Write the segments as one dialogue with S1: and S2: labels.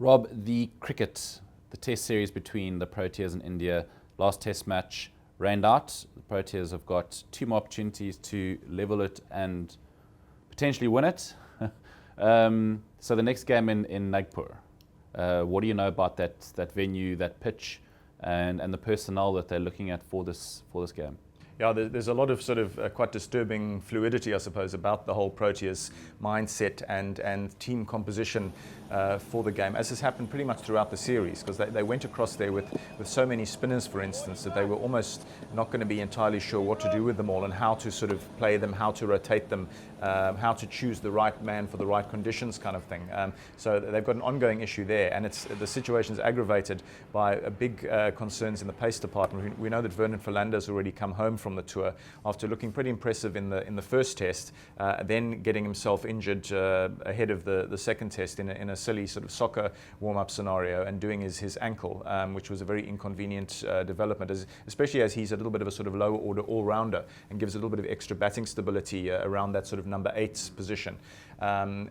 S1: Rob, the cricket, the test series between the Proteas and India, last test match rained out. The Proteas have got 2 more opportunities to level it and potentially win it. So the next game in Nagpur, what do you know about that venue, that pitch, and the personnel that they're looking at for this game?
S2: Yeah, there's a lot of sort of quite disturbing fluidity, I suppose, about the whole Proteas mindset and team composition for the game, as has happened pretty much throughout the series, because they went across there with so many spinners, for instance, that they were almost not going to be entirely sure what to do with them all and how to sort of play them, how to rotate them, how to choose the right man for the right conditions kind of thing. So they've got an ongoing issue there, and the situation is aggravated by big concerns in the pace department. We know that Vernon Philander's already come home from the tour after looking pretty impressive in the first test, then getting himself injured ahead of the second test in a silly sort of soccer warm-up scenario and doing his ankle, which was a very inconvenient development, especially as he's a little bit of a sort of lower order all-rounder and gives a little bit of extra batting stability around that sort of number 8 position.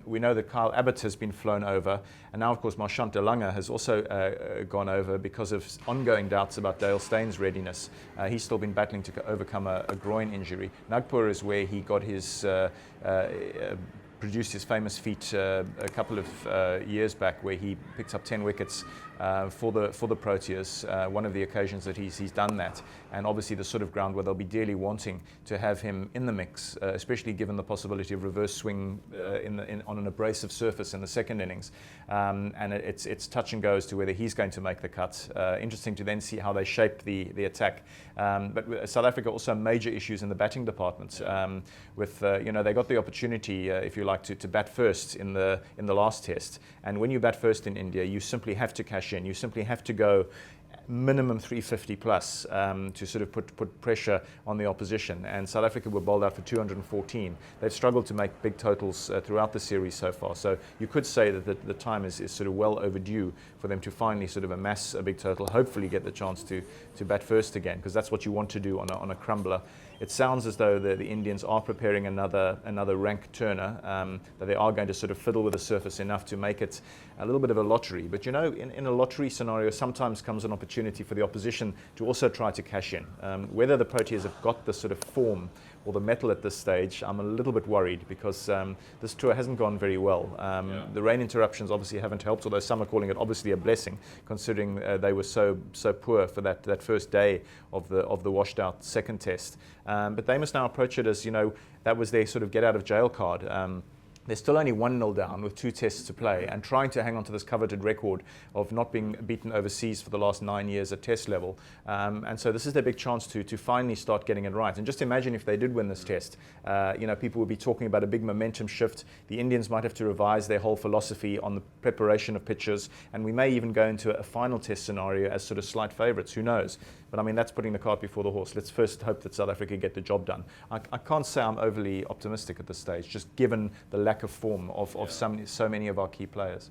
S2: We know that Kyle Abbott has been flown over, and now of course Marchant de Lange has also gone over because of ongoing doubts about Dale Stein's readiness. He's still been battling to overcome a groin injury. Nagpur is where he got his produced his famous feat a couple of years back, where he picked up 10 wickets for the Proteas, one of the occasions that he's done that, and obviously the sort of ground where they'll be dearly wanting to have him in the mix, especially given the possibility of reverse swing on an abrasive surface in the second innings, and it's touch and go as to whether he's going to make the cut. Interesting to then see how they shape the attack, but South Africa also major issues in the batting department. With they got the opportunity, if you like, to bat first in the last test, and when you bat first in India, you simply have to cash in. You simply have to go minimum 350 plus to sort of put pressure on the opposition, and South Africa were bowled out for 214. They've struggled to make big totals throughout the series so far, so you could say that the time is sort of well overdue for them to finally sort of amass a big total, hopefully get the chance to bat first again, because that's what you want to do on a crumbler. It sounds as though the Indians are preparing another rank turner, that they are going to sort of fiddle with the surface enough to make it a little bit of a lottery. But in a lottery scenario, sometimes comes an opportunity for the opposition to also try to cash in. Whether the Proteas have got the sort of form or the mettle at this stage, I'm a little bit worried, because this tour hasn't gone very well. The rain interruptions obviously haven't helped, although some are calling it obviously a blessing, considering they were so poor for that first day of the washed out second test. But they must now approach it as, that was their sort of get out of jail card. They're still only 1-0 down with 2 tests to play, and trying to hang on to this coveted record of not being beaten overseas for the last 9 years at test level. And so this is their big chance to finally start getting it right. And just imagine if they did win this test, people would be talking about a big momentum shift. The Indians might have to revise their whole philosophy on the preparation of pitches, and we may even go into a final test scenario as sort of slight favourites. Who knows? But I mean, that's putting the cart before the horse. Let's first hope that South Africa get the job done. I can't say I'm overly optimistic at this stage, just given the lack of form of so many of our key players.